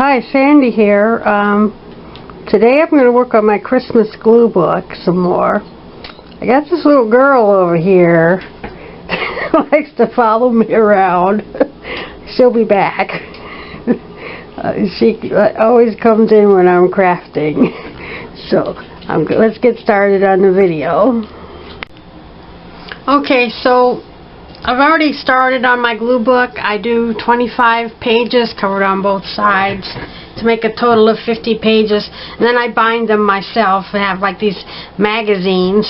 Hi, Sandy here. Today I'm going to work on my Christmas glue book some more. I got this little girl over here who likes to follow me around. She'll be back. She always comes in when I'm crafting. So let's get started on the video. Okay, so I've already started on my glue book. I do 25 pages covered on both sides to make a total of 50 pages, and then I bind them myself. I have like these magazines.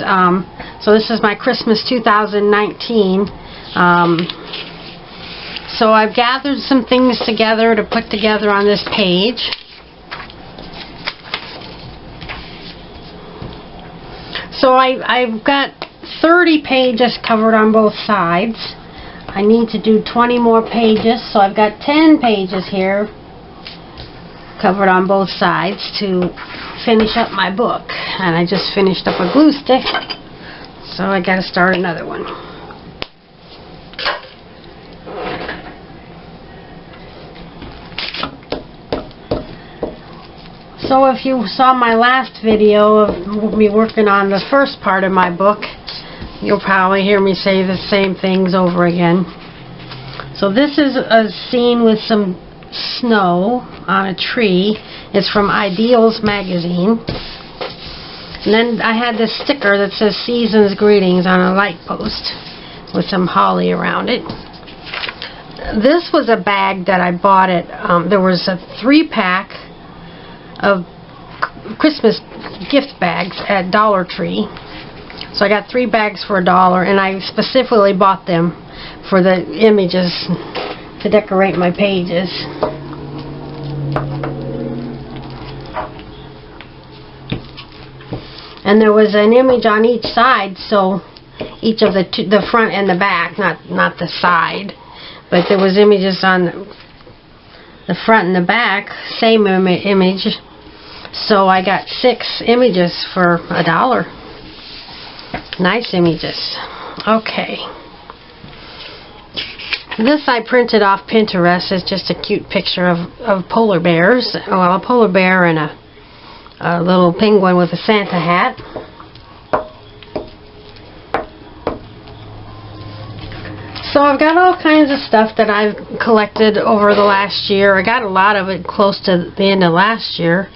So this is my Christmas 2019. So I've gathered some things together to put together on this page. So I've got 30 pages covered on both sides. I need to do 20 more pages, so I've got 10 pages here covered on both sides to finish up my book. And I just finished up a glue stick, so I got to start another one. So if you saw my last video of me working on the first part of my book, you'll probably hear me say the same things over again. So this is a scene with some snow on a tree. It's from Ideals magazine. And then I had this sticker that says Season's Greetings on a light post with some holly around it. This was a bag that I bought at, there was a 3-pack of Christmas gift bags at Dollar Tree. So I got 3 bags for $1, and I specifically bought them for the images to decorate my pages. And there was an image on each side, so each of the front and the back, not the side, but there was images on the front and the back, same image. So I got 6 images for $1. Nice images. Okay. This I printed off Pinterest. It's just a cute picture of polar bears. Well, a polar bear and a little penguin with a Santa hat. So I've got all kinds of stuff that I've collected over the last year. I got a lot of it close to the end of last year.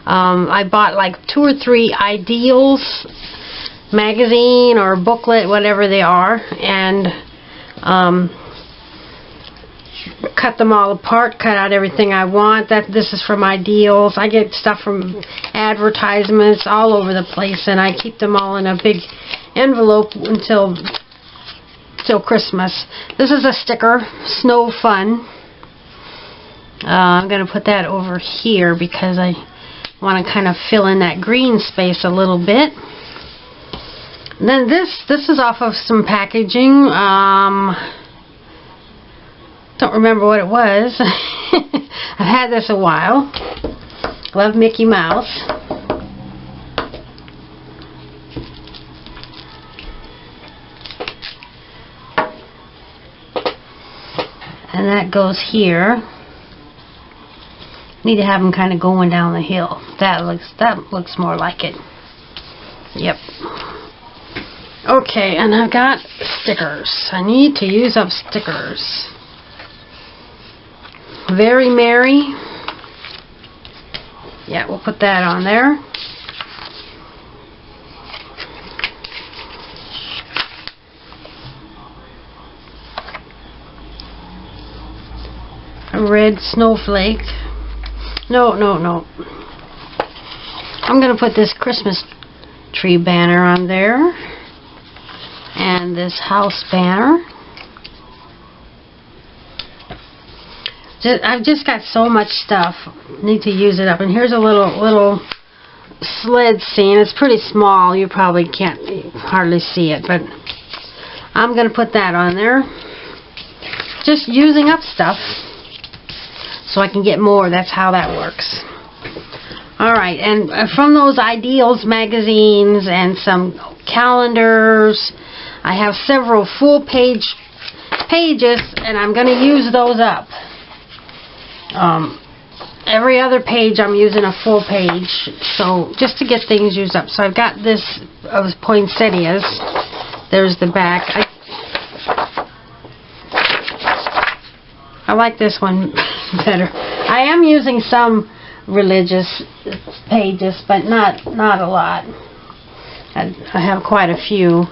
I bought like 2 or 3 Ideals magazine or booklet, whatever they are, and cut them all apart, cut out everything I want. This is from Ideals. I get stuff from advertisements all over the place, and I keep them all in a big envelope until Christmas. This is a sticker, Snow Fun. I'm going to put that over here because I want to kind of fill in that green space a little bit. And then this is off of some packaging. Don't remember what it was. I've had this a while. Love Mickey Mouse. And that goes here. Need to have them kind of going down the hill. That looks more like it. Yep. Okay, and I've got stickers. I need to use up stickers. Very Merry. Yeah, we'll put that on there. A red snowflake. No. I'm going to put this Christmas tree banner on there. And this house banner. I've just got so much stuff. Need to use it up. And here's a little sled scene. It's pretty small. You probably can't hardly see it, but I'm going to put that on there. Just using up stuff so I can get more. That's how that works. Alright, and from those Ideals magazines and some calendars, I have several full pages, and I'm going to use those up. every other page I'm using a full page, so just to get things used up. So I've got this of poinsettias. There's the back. I like this one better. I am using some religious pages, but not a lot. I have quite a few.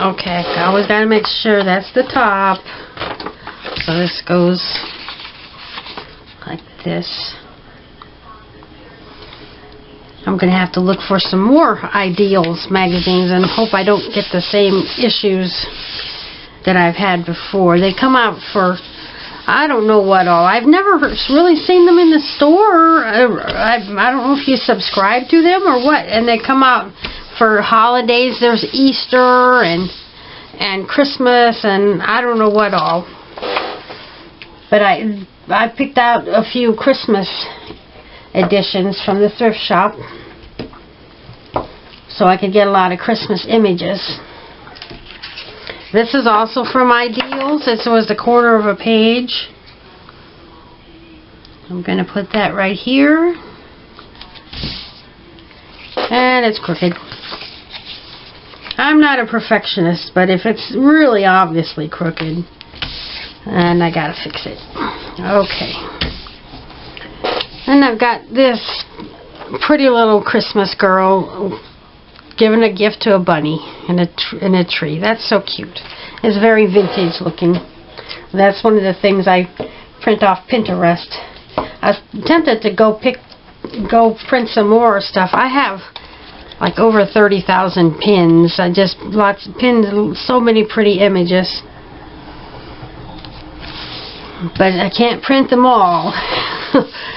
Okay, I always gotta make sure that's the top. So this goes like this. I'm gonna have to look for some more Ideals magazines and hope I don't get the same issues that I've had before. They come out for I don't know what all. I've never really seen them in the store. I don't know if you subscribe to them or what. And they come out for holidays. There's Easter and Christmas and I don't know what all. But I picked out a few Christmas editions from the thrift shop so I could get a lot of Christmas images. This is also from Ideals. This was the corner of a page. I'm going to put that right here. And it's crooked. I'm not a perfectionist, but if it's really obviously crooked, and I gotta fix it. Okay. And I've got this pretty little Christmas girl giving a gift to a bunny in a tree. That's so cute. It's very vintage looking. That's one of the things I print off Pinterest. I was tempted to go print some more stuff. I have like over 30,000 pins. Lots of pins, so many pretty images. But I can't print them all.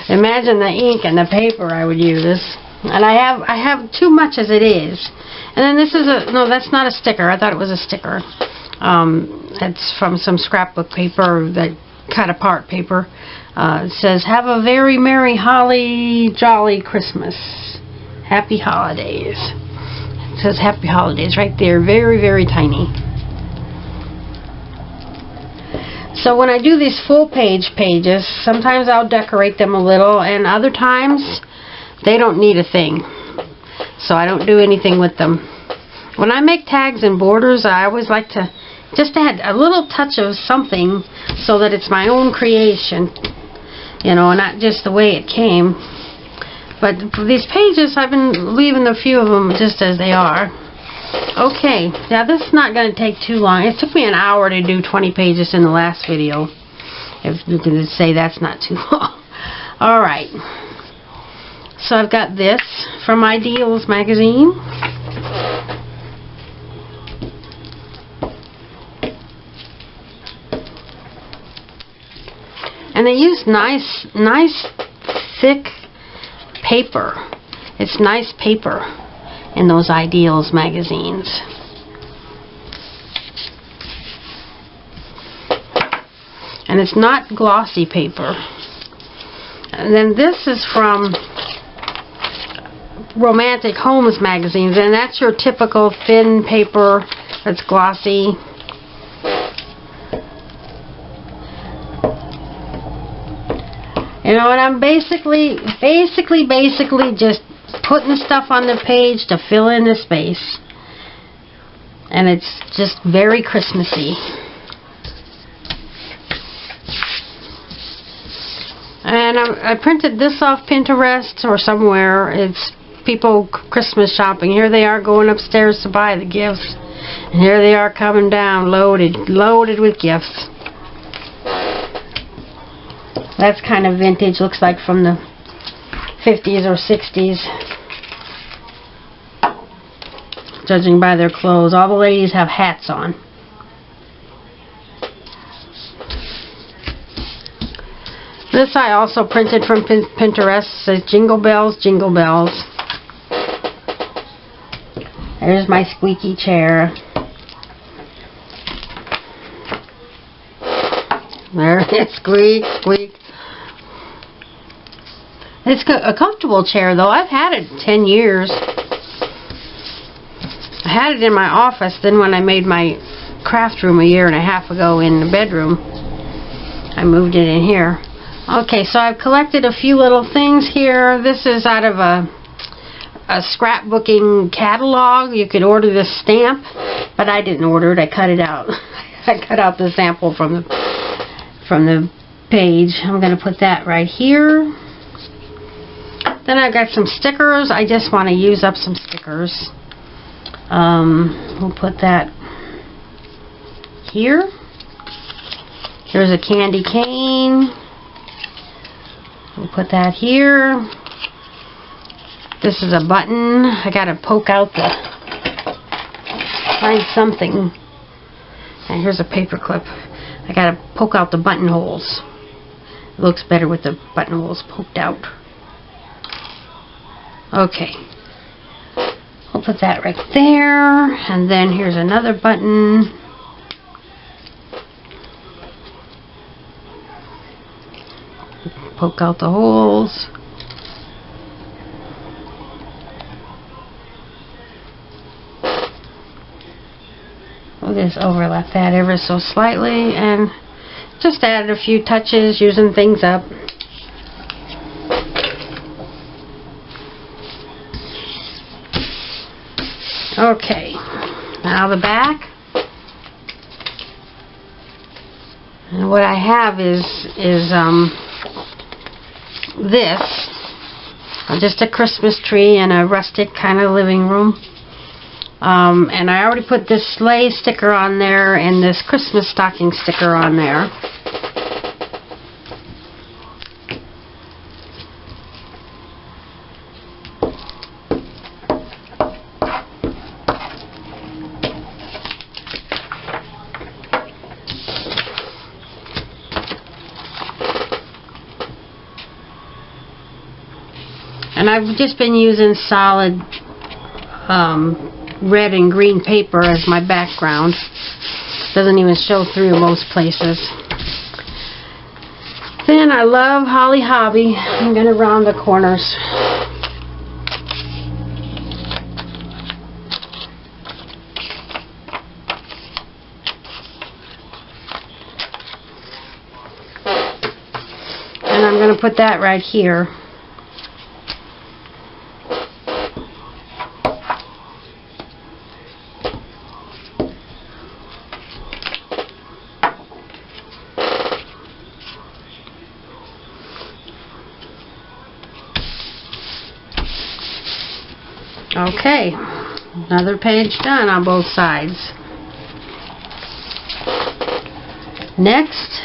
Imagine the ink and the paper I would use. And I have too much as it is. And then this is no, that's not a sticker. I thought it was a sticker. It's from some scrapbook paper, that cut apart paper. It says, "Have a very merry holly jolly Christmas. Happy holidays." It says happy holidays right there. Very, very tiny. So when I do these full page pages, sometimes I'll decorate them a little, and other times they don't need a thing. So I don't do anything with them. When I make tags and borders, I always like to just add a little touch of something so that it's my own creation, you know, not just the way it came. But for these pages, I've been leaving a few of them just as they are. Okay, now this is not going to take too long. It took me an hour to do 20 pages in the last video, if you can say that's not too long. Alright, so I've got this from Ideals magazine. And they use nice thick paper. It's nice paper in those Ideals magazines. And it's not glossy paper. And then this is from Romantic Homes magazines, and that's your typical thin paper that's glossy. You know, and I'm basically just putting stuff on the page to fill in the space. And it's just very Christmassy. And I printed this off Pinterest or somewhere. It's people Christmas shopping. Here they are going upstairs to buy the gifts. And here they are coming down loaded with gifts. That's kind of vintage, looks like from the 50s or 60s. Judging by their clothes. All the ladies have hats on. This I also printed from Pinterest. It says Jingle Bells, Jingle Bells. There's my squeaky chair. There it is. Squeak, squeak. It's a comfortable chair, though. I've had it 10 years. I had it in my office. Then when I made my craft room a year and a half ago in the bedroom. I moved it in here. Okay, so I've collected a few little things here. This is out of a scrapbooking catalog. You could order this stamp, but I didn't order it. I cut it out. I cut out the sample from the page. I'm going to put that right here. Then I've got some stickers. I just want to use up some stickers. We'll put that here. Here's a candy cane. We'll put that here. This is a button. I gotta poke out find something. And here's a paper clip. I gotta poke out the buttonholes. It looks better with the buttonholes poked out. Okay. I'll put that right there. And then here's another button. Poke out the holes. We'll just overlap that ever so slightly and just add a few touches, using things up. Okay, now the back. And what I have is this, just a Christmas tree in a rustic kind of living room. And I already put this sleigh sticker on there and this Christmas stocking sticker on there. And I've just been using solid red and green paper as my background. Doesn't even show through most places. Then I love Holly Hobby. I'm going to round the corners. And I'm going to put that right here. Okay, another page done on both sides. Next,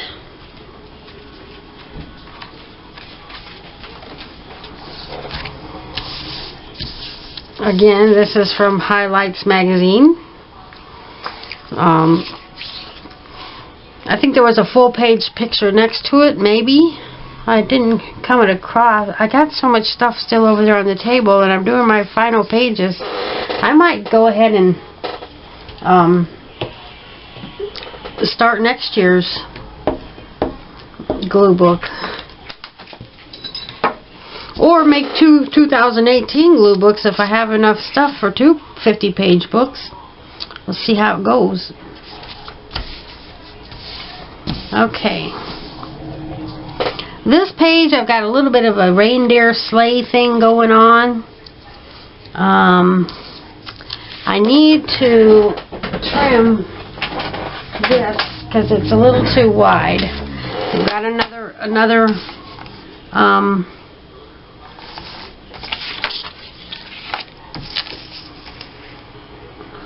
again, this is from Highlights magazine. I think there was a full page picture next to it, maybe. I didn't come across. I got so much stuff still over there on the table, and I'm doing my final pages. I might go ahead and start next year's glue book, or make two 2018 glue books if I have enough stuff for two 50-page books. We'll see how it goes. Okay. This page, I've got a little bit of a reindeer sleigh thing going on. I need to trim this because it's a little too wide. We've got another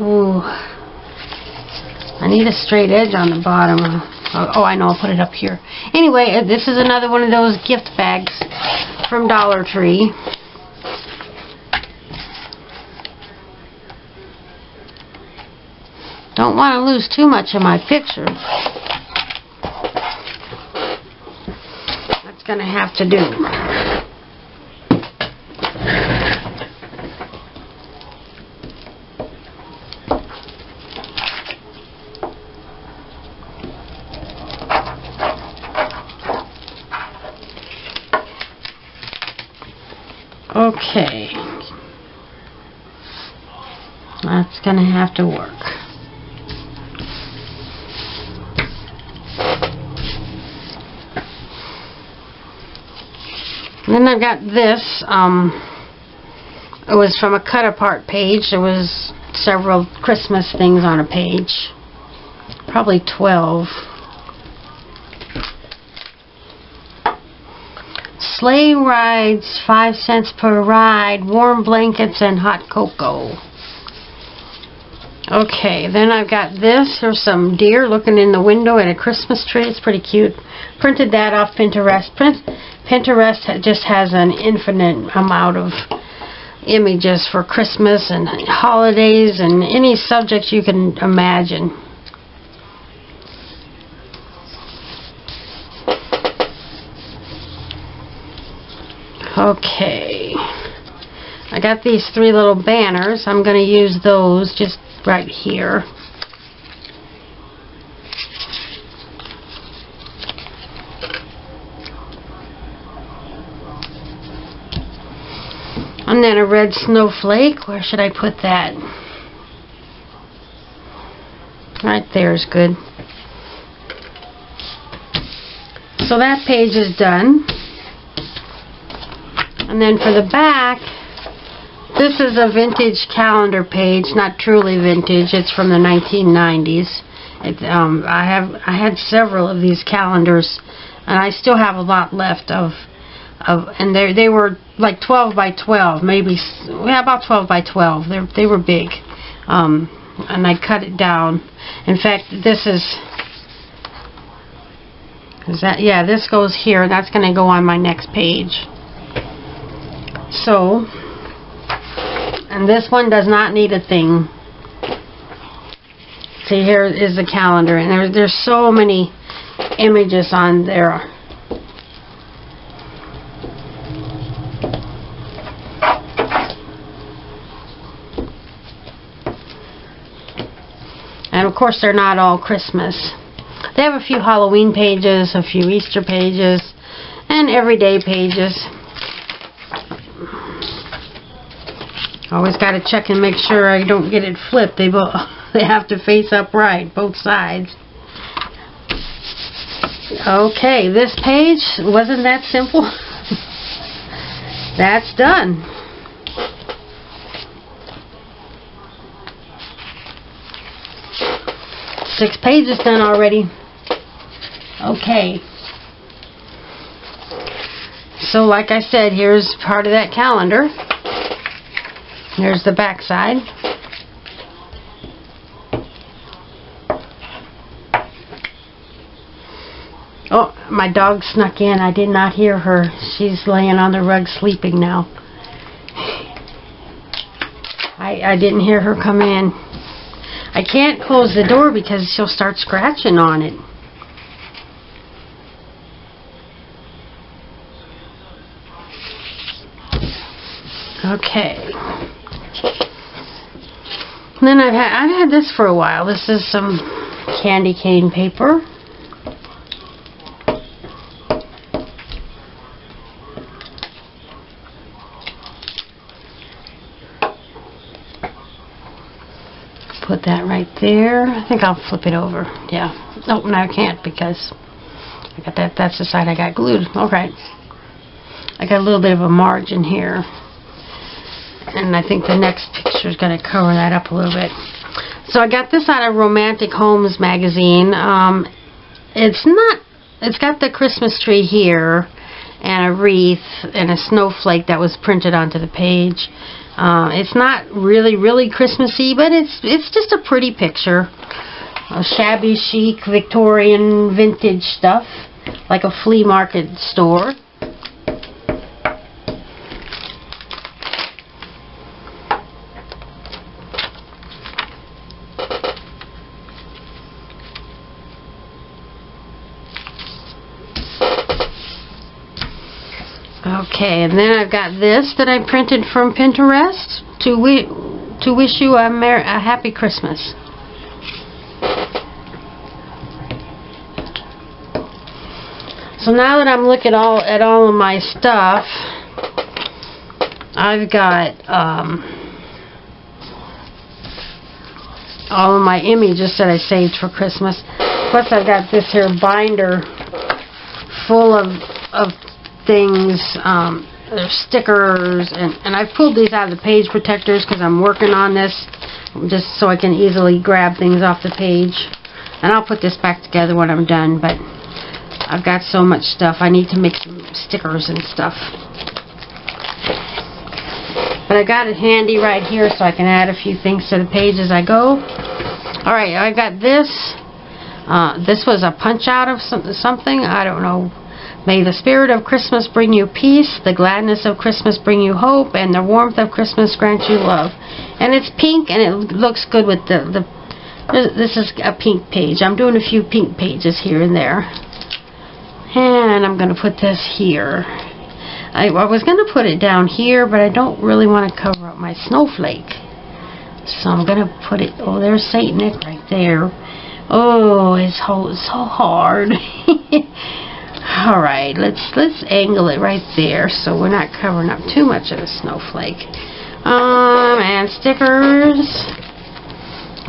ooh, I need a straight edge on the bottom. Oh, I know, I'll put it up here. Anyway, this is another one of those gift bags from Dollar Tree. Don't want to lose too much of my picture. That's going to have to do. Okay, that's going to have to work. Then I've got this. It was from a cut apart page. There was several Christmas things on a page. Probably 12. Sleigh rides, 5 cents per ride, warm blankets and hot cocoa. Okay, then I've got this. There's some deer looking in the window at a Christmas tree. It's pretty cute. Printed that off Pinterest. Pinterest just has an infinite amount of images for Christmas and holidays and any subject you can imagine. Okay, I got these 3 little banners. I'm going to use those just right here. And then a red snowflake. Where should I put that? Right there is good. So that page is done. And then for the back, this is a vintage calendar page, not truly vintage. It's from the 1990s. I had several of these calendars, and I still have a lot left and they were like 12 by 12, maybe, yeah, about 12 by 12. They were big, and I cut it down. In fact, this this goes here. That's going to go on my next page. So, and this one does not need a thing. See, here is the calendar, and there's so many images on there. And of course, they're not all Christmas. They have a few Halloween pages, a few Easter pages, and everyday pages. Always got to check and make sure I don't get it flipped. They have to face upright, both sides. Okay, this page, wasn't that simple? That's done. Six pages done already. Okay. So like I said, here's part of that calendar. Here's the back side. Oh, my dog snuck in. I did not hear her. She's laying on the rug sleeping now. I didn't hear her come in. I can't close the door because she'll start scratching on it. Okay. And then I've had this for a while. This is some candy cane paper. Put that right there. I think I'll flip it over. Yeah. Nope, no, I can't because I got that. That's the side I got glued. Alright. I got a little bit of a margin here. And I think the next picture is going to cover that up a little bit. So I got this out of Romantic Homes magazine. It's got the Christmas tree here and a wreath and a snowflake that was printed onto the page. It's not really Christmassy, but it's just a pretty picture. A shabby chic Victorian vintage stuff, like a flea market store. Okay, and then I've got this that I printed from Pinterest to wish you a happy Christmas. So now that I'm looking at all of my stuff, I've got all of my images that I saved for Christmas. Plus I've got this here binder full of things. There's stickers, and I've pulled these out of the page protectors because I'm working on this, just so I can easily grab things off the page. And I'll put this back together when I'm done, but I've got so much stuff. I need to make some stickers and stuff. But I got it handy right here so I can add a few things to the page as I go. Alright, I got this. This was a punch out of something. I don't know. May the spirit of Christmas bring you peace, the gladness of Christmas bring you hope, and the warmth of Christmas grant you love. And it's pink, and it looks good with this is a pink page. I'm doing a few pink pages here and there. And I'm going to put this here. I was going to put it down here, but I don't really want to cover up my snowflake. So I'm going to put it, oh, there's Saint Nick right there. Oh, it's so hard. Alright, let's angle it right there so we're not covering up too much of the snowflake. And stickers.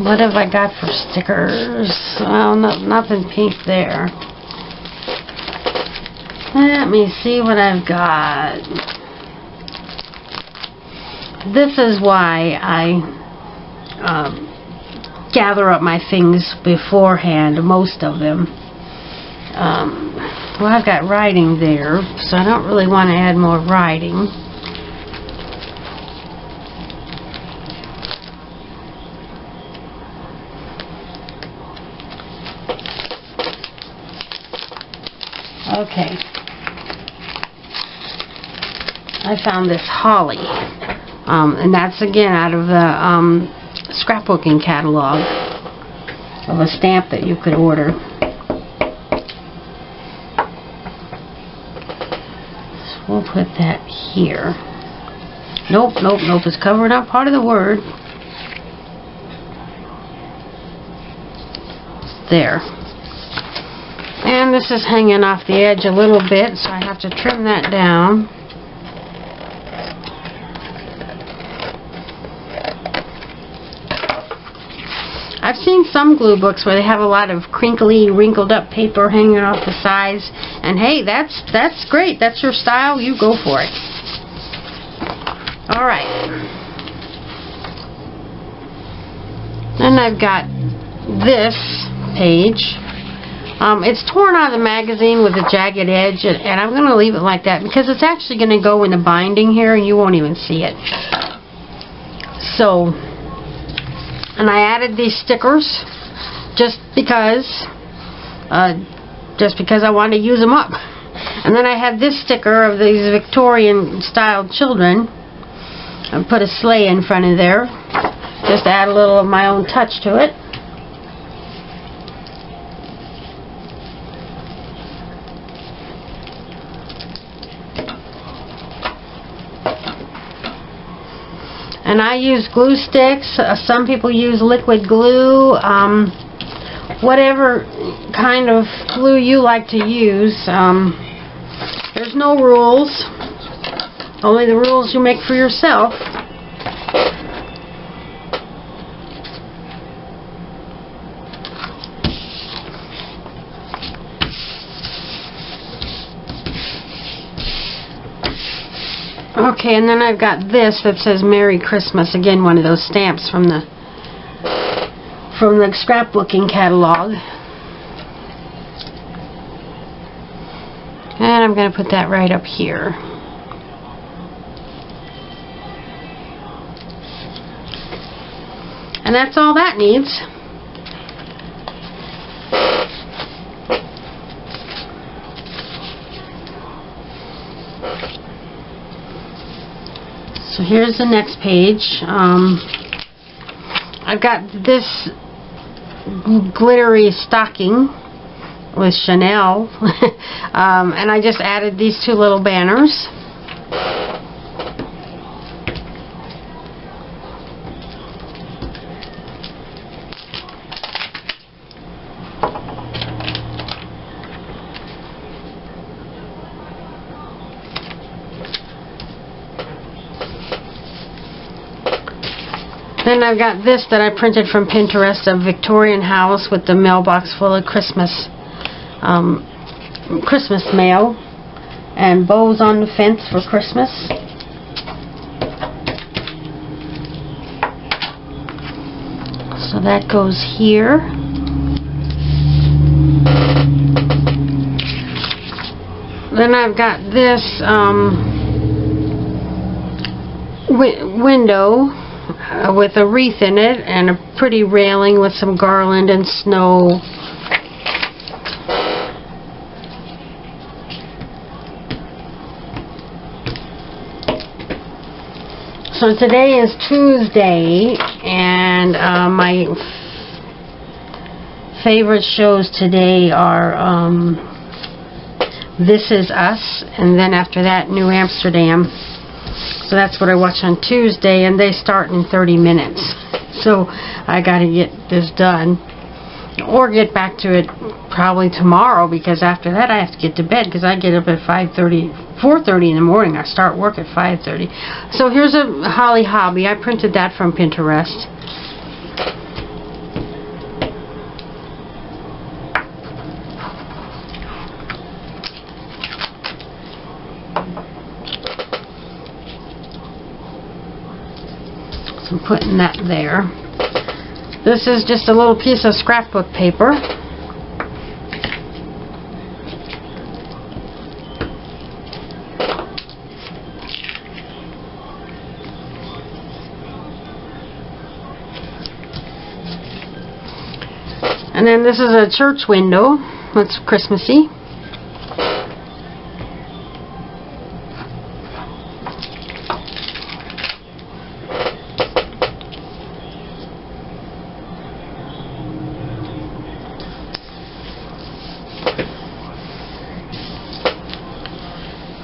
What have I got for stickers? Well, nothing pink there. Let me see what I've got. This is why I gather up my things beforehand, most of them. Well, I've got writing there, so I don't really want to add more writing. Okay. I found this holly. And that's again out of the scrapbooking catalog of a stamp that you could order. So we'll put that here. Nope, it's covering up part of the word. There. And this is hanging off the edge a little bit, so I have to trim that down. I've seen some glue books where they have a lot of crinkly, wrinkled up paper hanging off the sides, and hey, that's great. That's your style. You go for it. All right. Then I've got this page. It's torn out of the magazine with a jagged edge, and I'm going to leave it like that because it's actually going to go in the binding here, and you won't even see it. So, and I added these stickers just because I wanted to use them up. And then I had this sticker of these Victorian-styled children. I put a sleigh in front of there, just to add a little of my own touch to it. And I use glue sticks. Some people use liquid glue. Whatever kind of glue you like to use. There's no rules. Only the rules you make for yourself. Okay, and then I've got this that says Merry Christmas. Again, one of those stamps from the scrapbooking catalog. And I'm going to put that right up here. And that's all that needs. So here's the next page. I've got this glittery stocking with Chanel. And I just added these two little banners. Then I've got this that I printed from Pinterest, a Victorian house with the mailbox full of Christmas mail. and bows on the fence for Christmas. So that goes here. Then I've got this window with a wreath in it and a pretty railing with some garland and snow. So today is Tuesday, and my favorite shows today are This Is Us, and then after that, New Amsterdam. So that's what I watch on Tuesday, and they start in 30 minutes. So I gotta get this done, or get back to it probably tomorrow, because after that I have to get to bed, because I get up at 4:30 in the morning. I start work at 5:30. So here's a holly hobby. I printed that from Pinterest. So I'm putting that there. This is just a little piece of scrapbook paper. And then this is a church window. That's Christmassy.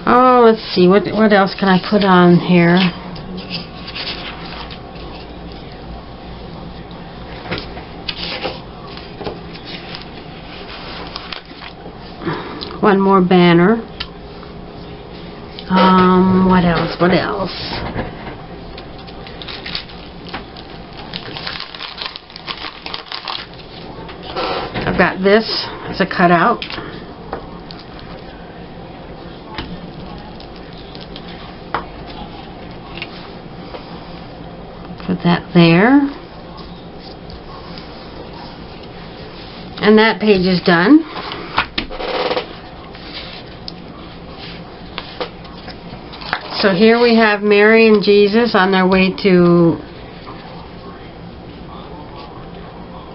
Oh, let's see, what else can I put on here? One more banner. What else? I've got this as a cutout. Put that there. And that page is done. So here we have Mary and Jesus on their way to...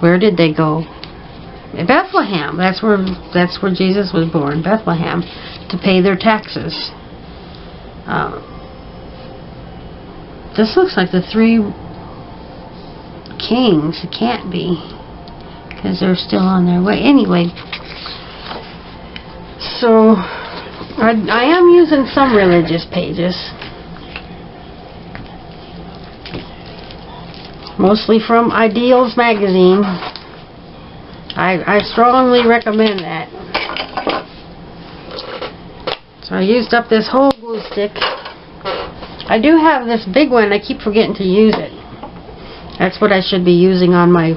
Where did they go? Bethlehem. That's where Jesus was born, Bethlehem, to pay their taxes. This looks like the three kings. It can't be, because they're still on their way. Anyway, so I am using some religious pages, mostly from Ideals magazine. I strongly recommend that. So I used up this whole glue stick. I do have this big one. I keep forgetting to use it. That's what I should be using on my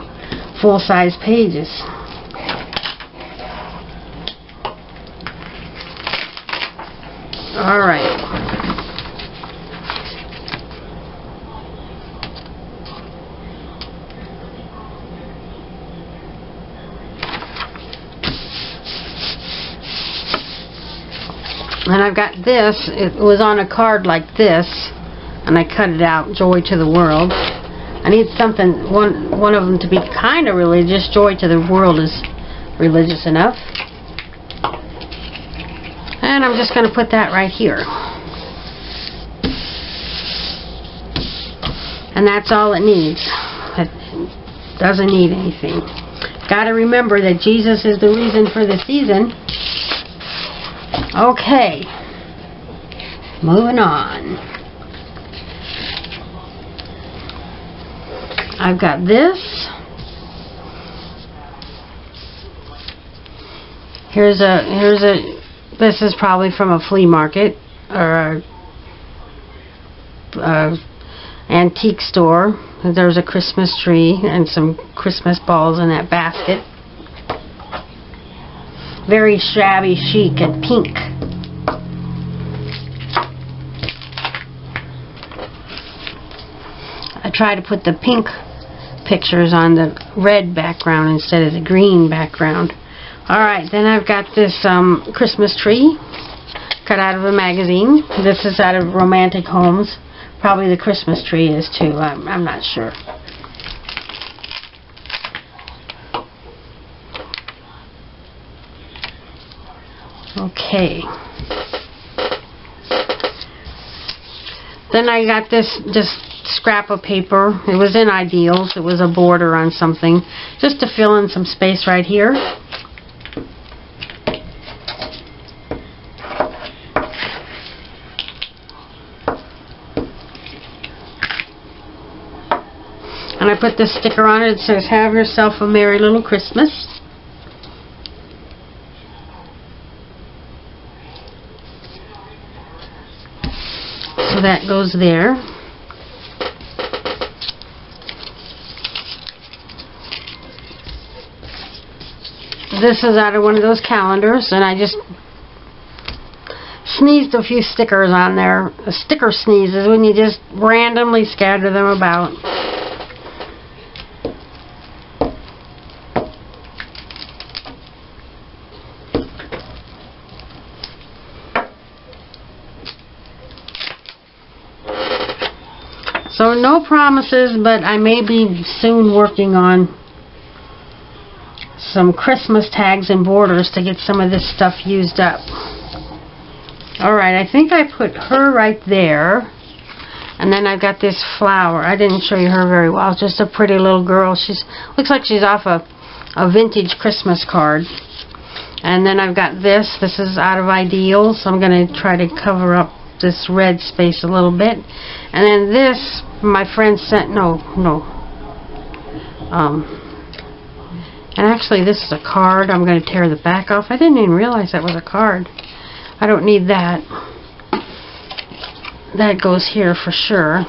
full-size pages. Alright. And I've got this. It was on a card like this, and I cut it out, Joy to the World. I need something, one of them to be kind of religious. Joy to the World is religious enough. And I'm just going to put that right here. And that's all it needs. It doesn't need anything. Got to remember that Jesus is the reason for the season. Okay. Moving on. I've got this. This is probably from a flea market or a antique store. There's a Christmas tree and some Christmas balls in that basket. Very shabby chic and pink. try to put the pink pictures on the red background instead of the green background. Alright, then I've got this Christmas tree cut out of a magazine. This is out of Romantic Homes. Probably the Christmas tree is too. I'm not sure. Okay. Then I got this just scrap of paper. It was in Ideals. It was a border on something. Just to fill in some space right here. And I put this sticker on it. It says, "Have yourself a merry little Christmas." So that goes there. This is out of one of those calendars, and I just sneezed a few stickers on there. A sticker sneezes when you just randomly scatter them about. So no promises, but I may be soon working on some Christmas tags and borders to get some of this stuff used up. Alright, I think I put her right there. And then I've got this flower. I didn't show you her very well. Just a pretty little girl. She's looks like she's off a vintage Christmas card. And then I've got this. This is out of Ideals. So I'm going to try to cover up this red space a little bit. And then this, my friend sent, and actually this is a card. I'm going to tear the back off. I didn't even realize that was a card. I don't need that. That goes here for sure.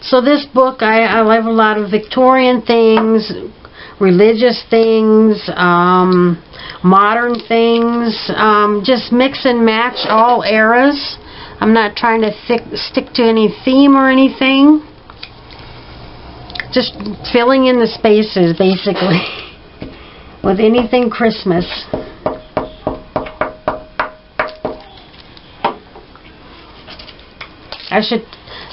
So this book, I have a lot of Victorian things, religious things, modern things, just mix and match all eras. I'm not trying to stick to any theme or anything. Just filling in the spaces, basically, with anything Christmas.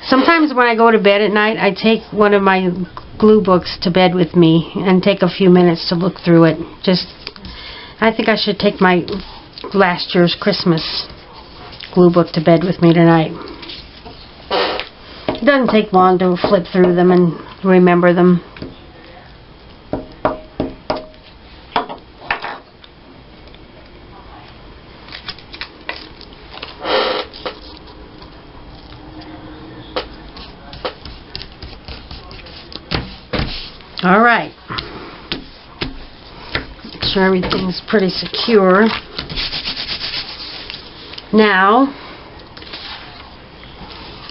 Sometimes when I go to bed at night, I take one of my glue books to bed with me and take a few minutes to look through it. I think I should take my last year's Christmas glue book to bed with me tonight. It doesn't take long to flip through them and remember them. Alright. Make sure everything's pretty secure. Now,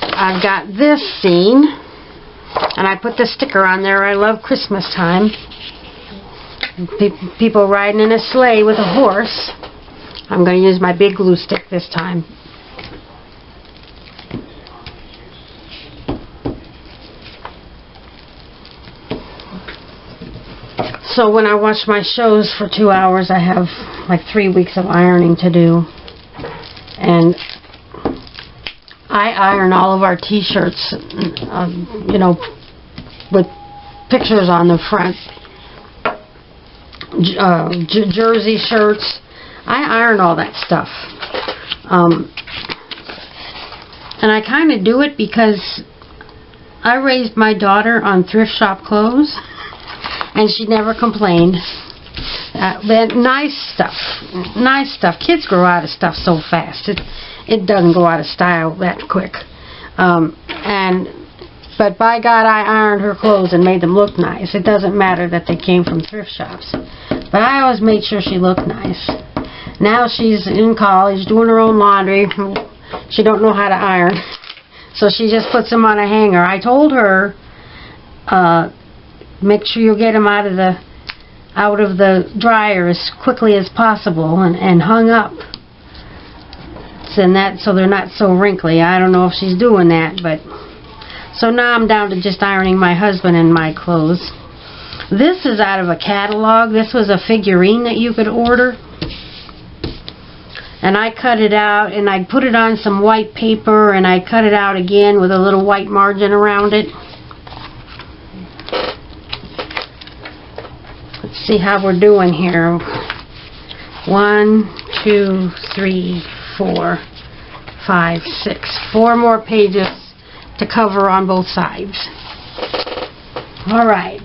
I've got this scene, and I put the sticker on there. I love Christmas time. People riding in a sleigh with a horse. I'm going to use my big glue stick this time. So when I watch my shows for 2 hours, I have like 3 weeks of ironing to do. And I iron all of our t-shirts, you know, with pictures on the front. Jersey shirts. I iron all that stuff. And I kind of do it because I raised my daughter on thrift shop clothes. And she never complained. But nice stuff. Nice stuff. Kids grow out of stuff so fast. It doesn't go out of style that quick. But by God, I ironed her clothes and made them look nice. It doesn't matter that they came from thrift shops. But I always made sure she looked nice. Now she's in college doing her own laundry. She don't know how to iron. So she just puts them on a hanger. I told her, make sure you get them out of the dryer as quickly as possible and hung up. pockets and that, so they're not so wrinkly. I don't know if she's doing that, but so now I'm down to just ironing my husband and my clothes. This is out of a catalog. This was a figurine that you could order. And I cut it out and I put it on some white paper and I cut it out again with a little white margin around it. Let's see how we're doing here. 1, 2, 3, 4, 5, 6. 4 more pages to cover on both sides. Alright.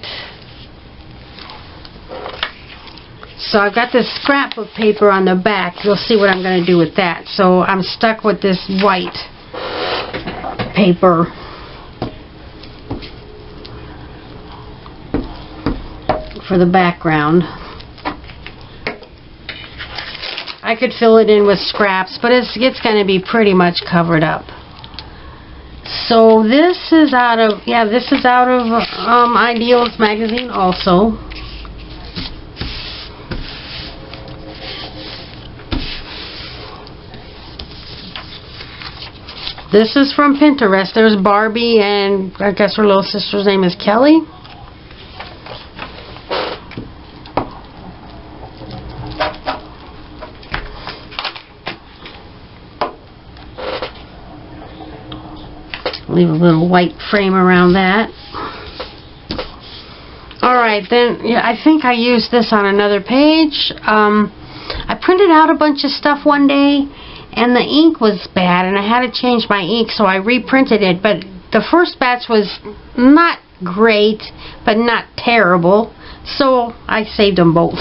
So I've got this scrapbook paper on the back. You'll see what I'm going to do with that. So I'm stuck with this white paper. For the background. I could fill it in with scraps, but it's going to be pretty much covered up. So this is out of, Ideals magazine also. This is from Pinterest. There's Barbie, and I guess her little sister's name is Kelly. Leave a little white frame around that. Alright, then I think I used this on another page. I printed out a bunch of stuff one day and the ink was bad and I had to change my ink, so I reprinted it, but the first batch was not great but not terrible, so I saved them both.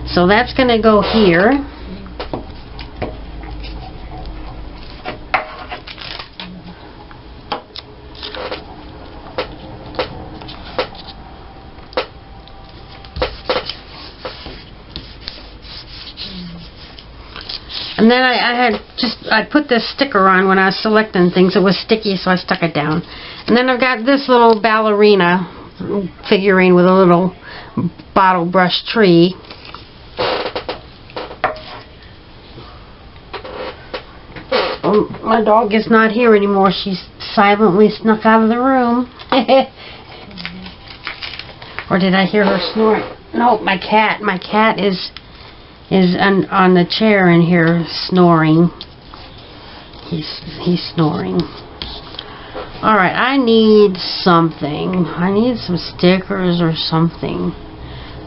So that's going to go here. And then I put this sticker on when I was selecting things. It was sticky, so I stuck it down. And then I've got this little ballerina figurine with a little bottle brush tree. My dog is not here anymore. She's silently snuck out of the room. Or did I hear her snoring? No, my cat. My cat is on the chair in here snoring. He's snoring. Alright, I need something. I need some stickers or something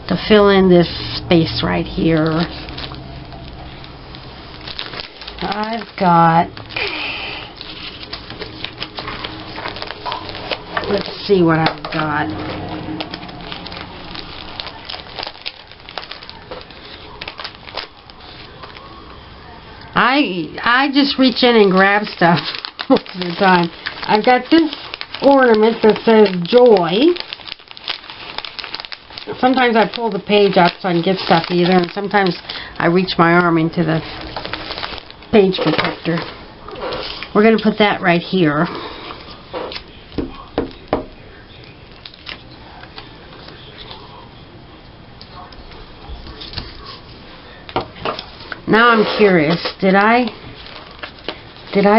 to fill in this space right here. I've got, let's see what I've got. I just reach in and grab stuff most of the time. I've got this ornament that says joy. Sometimes I pull the page up so I can get stuff either, and sometimes I reach my arm into the page protector. We're going to put that right here. Now I'm curious, did I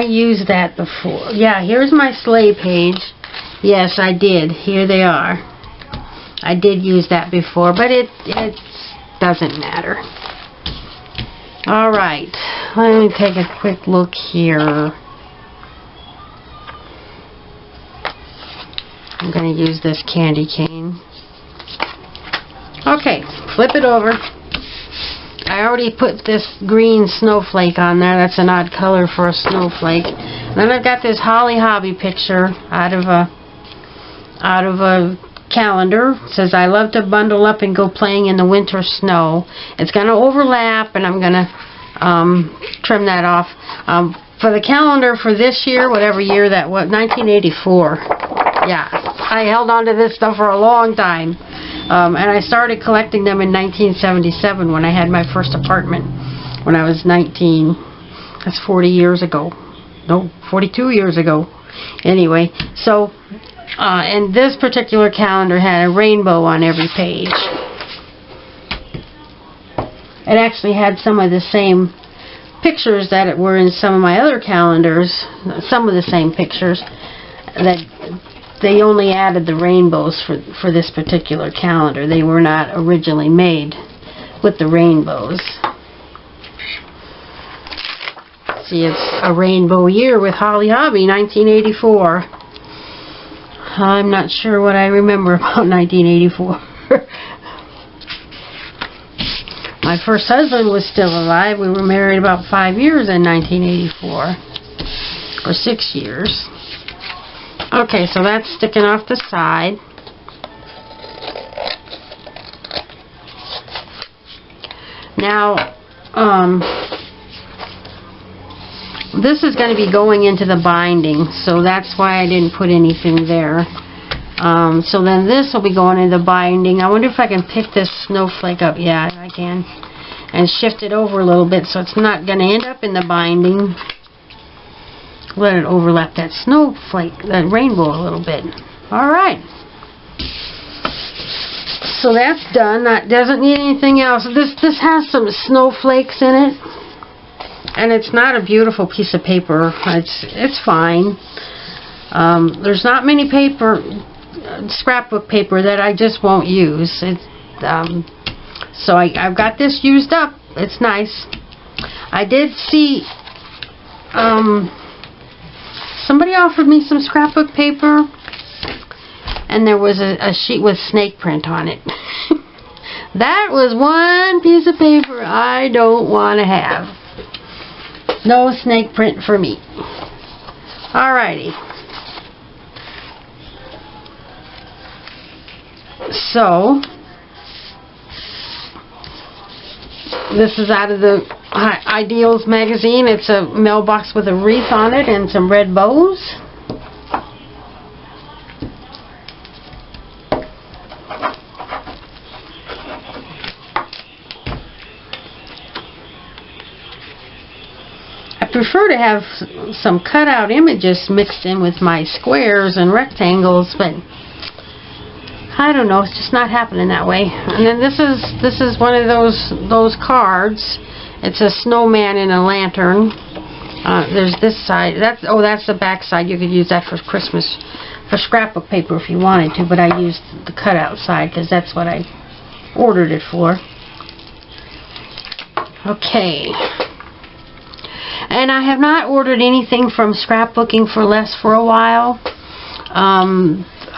use that before? Yeah, here's my sleigh page. Yes, I did. Here they are. I did use that before, but it doesn't matter. Alright, let me take a quick look here. I'm going to use this candy cane. Okay, flip it over. I already put this green snowflake on there. That's an odd color for a snowflake. Then I've got this Holly Hobby picture out of a calendar. It says, I love to bundle up and go playing in the winter snow. It's going to overlap, and I'm going to trim that off. For the calendar for this year, whatever year that was, 1984. Yeah, I held on to this stuff for a long time. And I started collecting them in 1977 when I had my first apartment when I was 19. That's 40 years ago. No, 42 years ago. Anyway, so, and this particular calendar had a rainbow on every page. It actually had some of the same pictures that were in some of my other calendars, some of the same pictures, that they only added the rainbows for this particular calendar. They were not originally made with the rainbows. See, it's a rainbow year with Holly Hobby, 1984. I'm not sure what I remember about 1984. My first husband was still alive. We were married about 5 years in 1984. Or 6 years. Okay, so that's sticking off the side. Now, this is going to be going into the binding, so that's why I didn't put anything there. So then this will be going into the binding. I wonder if I can pick this snowflake up. Yeah, I can. And shift it over a little bit so it's not going to end up in the binding. Let it overlap that snowflake, that rainbow a little bit. Alright. So that's done. That doesn't need anything else. This has some snowflakes in it. And it's not a beautiful piece of paper. It's fine. There's not many scrapbook paper that I just won't use. So I've got this used up. It's nice. I did see somebody offered me some scrapbook paper, and there was a sheet with snake print on it. That was one piece of paper I don't want to have. No snake print for me. Alrighty. So, this is out of the Ideals magazine. It's a mailbox with a wreath on it and some red bows. I prefer to have some cutout images mixed in with my squares and rectangles, but I don't know, it's just not happening that way. And then this is one of those cards. It's a snowman in a lantern. There's this side. That's the back side. You could use that for Christmas, for scrapbook paper if you wanted to, but I used the cutout side because that's what I ordered it for. Okay. And I have not ordered anything from Scrapbooking for Less for a while.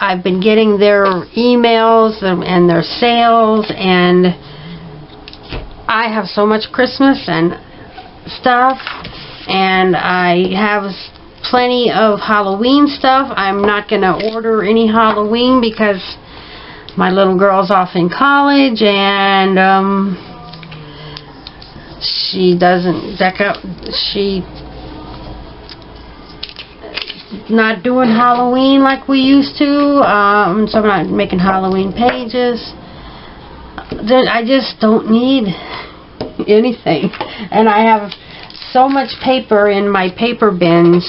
I've been getting their emails and their sales, and I have so much Christmas and stuff, and I have plenty of Halloween stuff. I'm not going to order any Halloween because my little girl's off in college, and she doesn't deck up. She not doing Halloween like we used to, so I'm not making Halloween pages. I just don't need anything, and I have so much paper in my paper bins.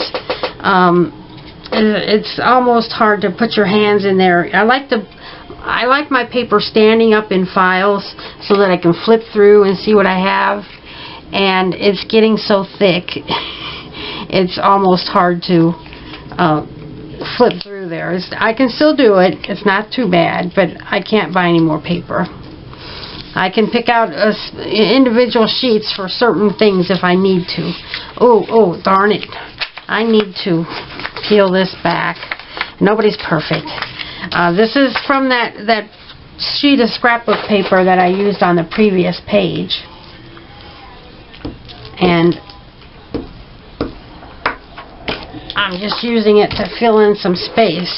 It's almost hard to put your hands in there. I like my paper standing up in files so that I can flip through and see what I have, and it's getting so thick it's almost hard to flip through there. I can still do it. It's not too bad, but I can't buy any more paper. I can pick out individual sheets for certain things if I need to. Oh, darn it. I need to peel this back. Nobody's perfect. This is from that sheet of scrapbook paper that I used on the previous page. And I'm just using it to fill in some space.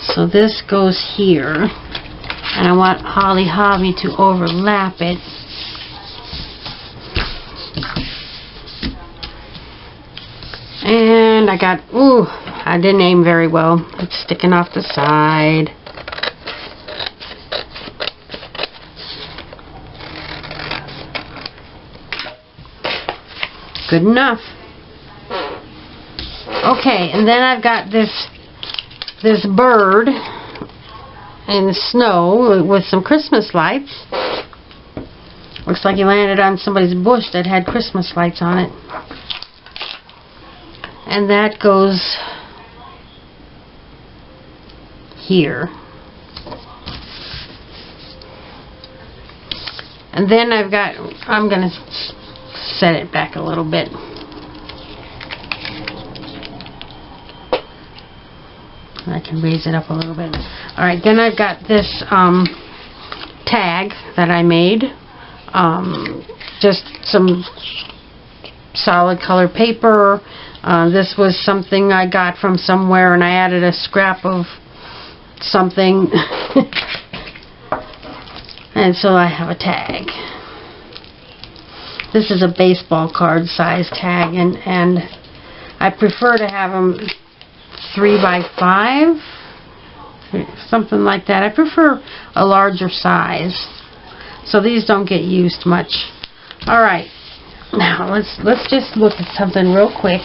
So this goes here, and I want Holly Hobby to overlap it. And I got, I didn't aim very well. It's sticking off the side. Good enough. Okay, and then I've got this bird in the snow with some Christmas lights. Looks like he landed on somebody's bush that had Christmas lights on it. And that goes here. And then I'm going to set it back a little bit. I can raise it up a little bit. Alright, then I've got this tag that I made. Just some solid color paper. This was something I got from somewhere, and I added a scrap of something. And so I have a tag. This is a baseball card size tag, and I prefer to have them 3 by 5, something like that. I prefer a larger size, so these don't get used much. All right, now let's just look at something real quick.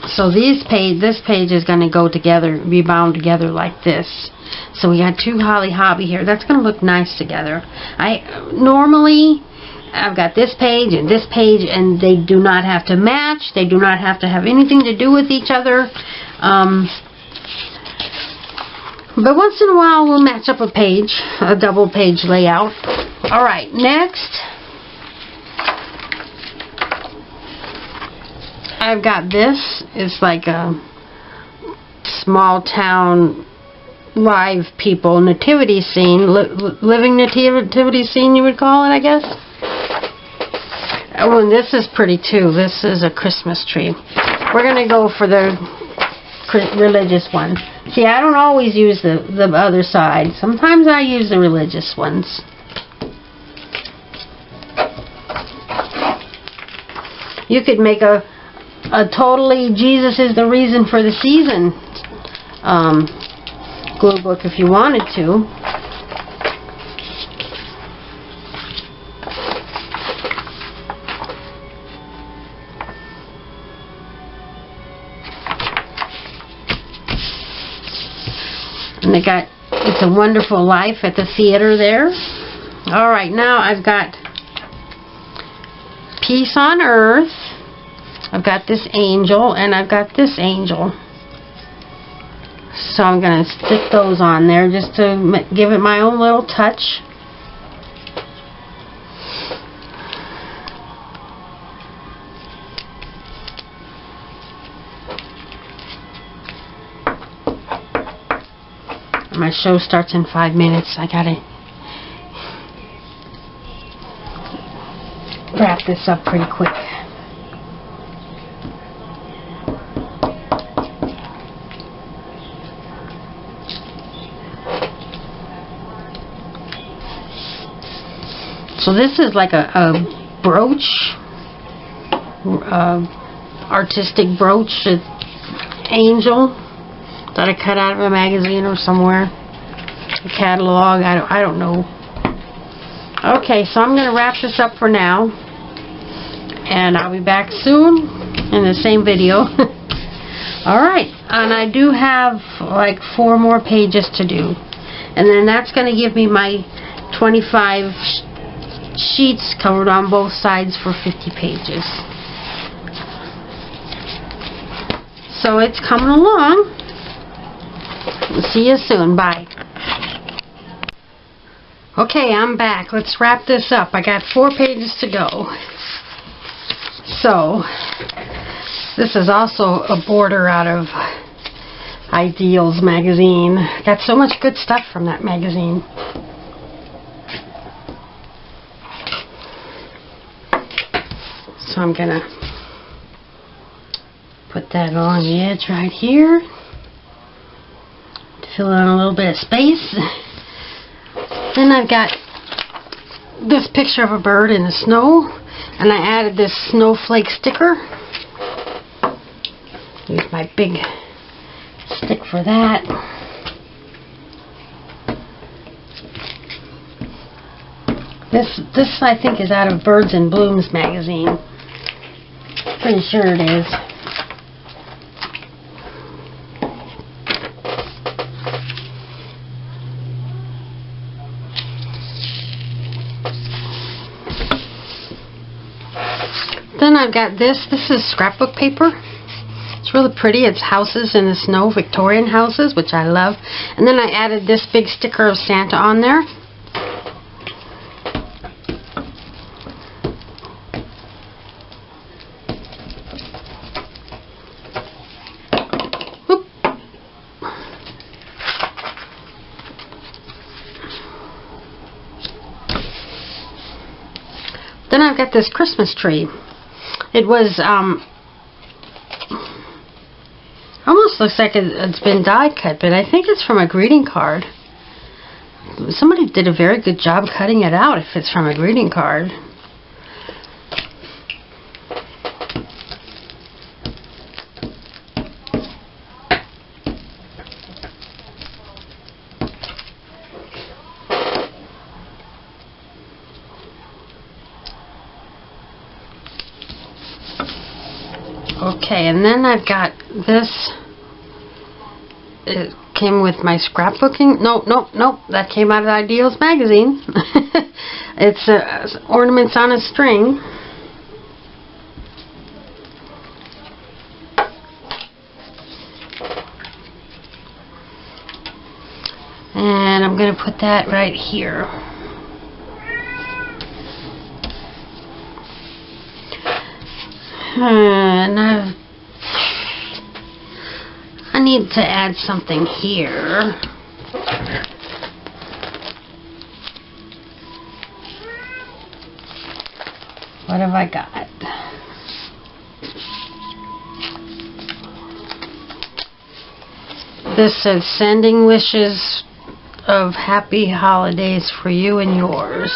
So this page is going to go together, be bound together like this. So we got 2 Holly Hobby here. That's going to look nice together. Normally I've got this page, and they do not have to match. They do not have to have anything to do with each other. But once in a while we'll match up a page, a double page layout. Alright, next I've got this. It's like a small town live people nativity scene, living nativity scene you would call it, I guess. Oh, and this is pretty too. This is a Christmas tree. We're going to go for the religious one. See, I don't always use the other side. Sometimes I use the religious ones. You could make a totally Jesus is the reason for the season glue book if you wanted to. And they got It's a Wonderful Life at the theater there. Alright, now I've got Peace on Earth. I've got this angel, and I've got this angel. So I'm going to stick those on there just to give it my own little touch. My show starts in 5 minutes. I gotta wrap this up pretty quick. So this is like a brooch, artistic brooch, angel that I cut out of a magazine or somewhere, a catalog, I don't know. Okay, so I'm going to wrap this up for now, and I'll be back soon in the same video. Alright, and I do have like 4 more pages to do, and then that's going to give me my 25 sheets covered on both sides for 50 pages. So it's coming along. We'll see you soon. Bye. Okay, I'm back. Let's wrap this up. I got 4 pages to go. So, this is also a border out of Ideals magazine. Got so much good stuff from that magazine. So I'm gonna put that along the edge right here to fill in a little bit of space. Then I've got this picture of a bird in the snow, and I added this snowflake sticker. Use my big stick for that. This I think is out of Birds and Blooms magazine. Pretty sure it is. I've got this. This is scrapbook paper. It's really pretty. It's houses in the snow, Victorian houses, which I love. And then I added this big sticker of Santa on there. Whoop. Then I've got this Christmas tree. It was, almost looks like it's been die cut, but I think it's from a greeting card. Somebody did a very good job cutting it out if it's from a greeting card. Okay, and then I've got this. It came with my scrapbooking. Nope, that came out of Ideals magazine. It's ornaments on a string. And I'm going to put that right here. And I need to add something here. What have I got? This says, sending wishes of happy holidays for you and yours.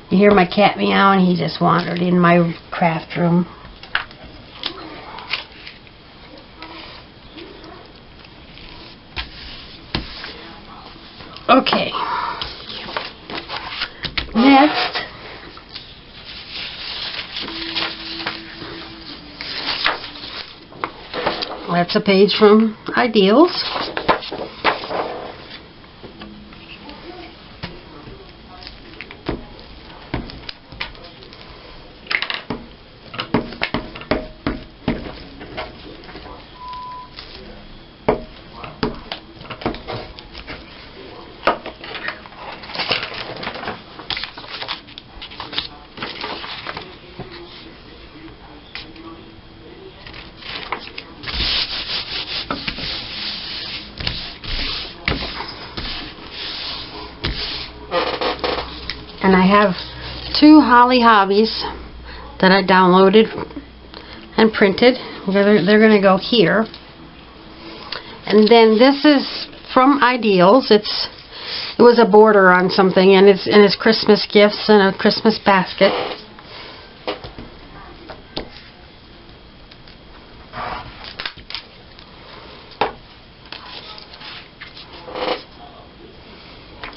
You hear my cat meowing? He just wandered in my craft room. Okay. Next, that's a page from Ideals. And I have 2 Holly Hobbies that I downloaded and printed. They're going to go here. And then this is from Ideals. It was a border on something, and it's Christmas gifts and a Christmas basket.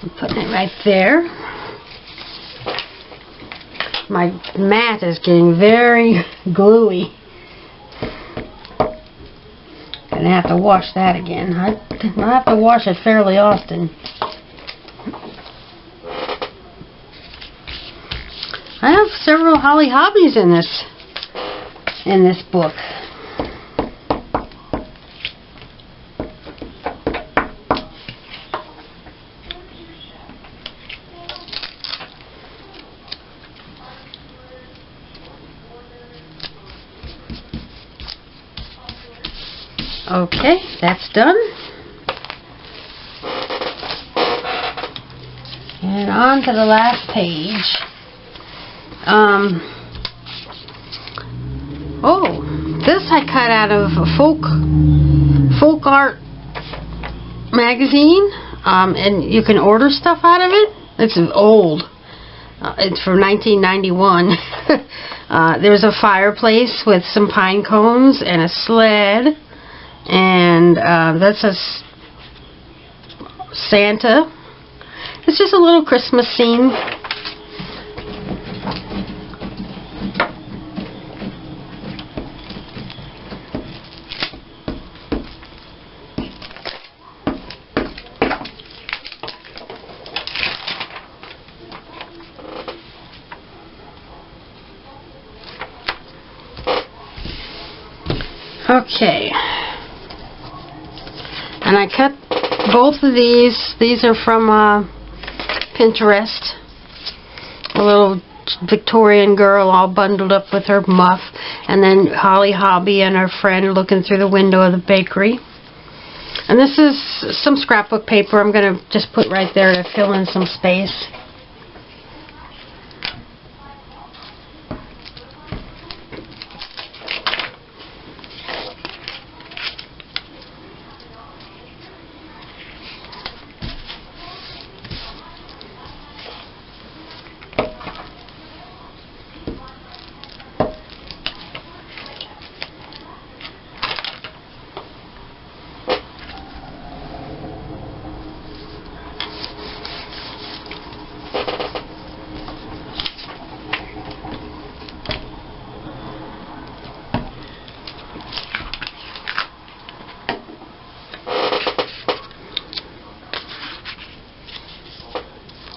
I'm putting it right there. My mat is getting very gluey. Gonna have to wash that again. I have to wash it fairly often. I have several Holly Hobbies in this book. Okay, that's done. And on to the last page. Oh, this I cut out of a folk art magazine, and you can order stuff out of it. It's old. It's from 1991. There's a fireplace with some pine cones and a sled. And that says Santa. It's just a little Christmas scene. Okay. And I cut both of these. These are from Pinterest. A little Victorian girl all bundled up with her muff. And then Holly Hobby and her friend looking through the window of the bakery. And this is some scrapbook paper I'm going to just put right there to fill in some space.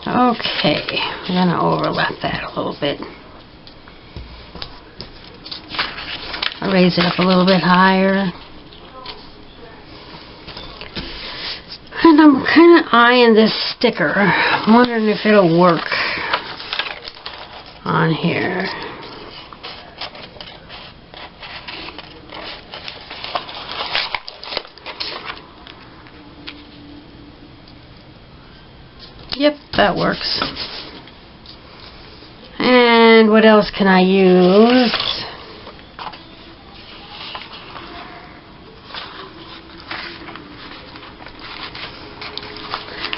Okay, I'm going to overlap that a little bit. I'll raise it up a little bit higher. And I'm kind of eyeing this sticker. I'm wondering if it'll work on here. Yep, that works. And what else can I use?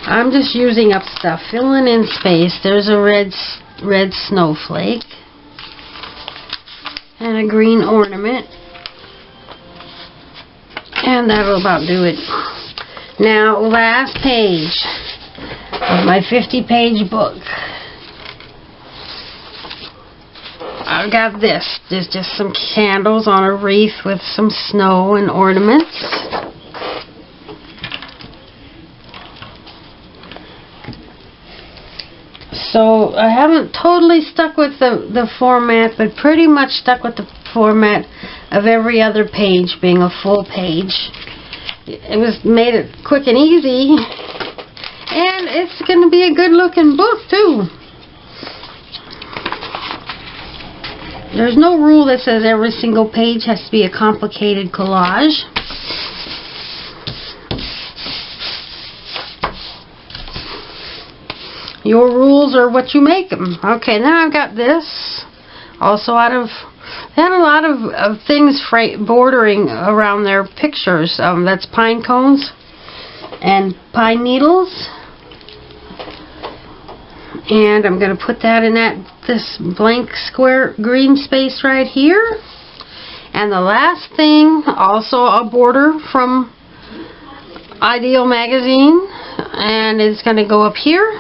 I'm just using up stuff, filling in space. There's a red snowflake and a green ornament. And that'll about do it. Now, last page of my 50-page book. I've got this. There's just some candles on a wreath with some snow and ornaments. So I haven't totally stuck with the format, but pretty much stuck with the format of every other page being a full page. It was made it quick and easy. And it's going to be a good looking book too. There's no rule that says every single page has to be a complicated collage. Your rules are what you make them. Okay, then I've got this. Also out of... They had a lot of things bordering around their pictures. That's pine cones and pine needles. And I'm going to put that in this blank square green space right here. And the last thing, also a border from Ideal Magazine. And it's going to go up here.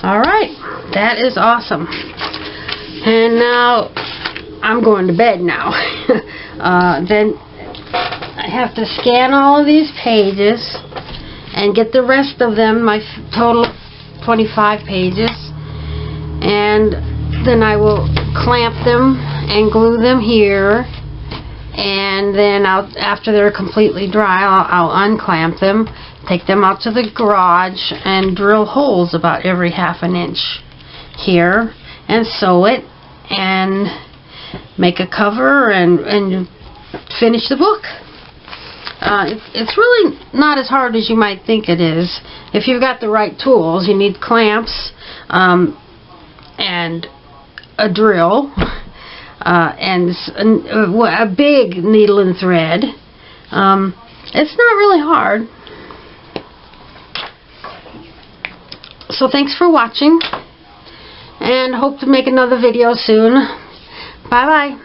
Alright, that is awesome. And now, I'm going to bed now. Then I have to scan all of these pages and get the rest of them, my total 25 pages. And then I will clamp them and glue them here. And then after they're completely dry, I'll unclamp them, take them out to the garage and drill holes about every ½ inch here and sew it and make a cover and finish the book. It's really not as hard as you might think it is. If you've got the right tools, you need clamps and a drill and a big needle and thread. It's not really hard. So thanks for watching, and hope to make another video soon. Bye bye.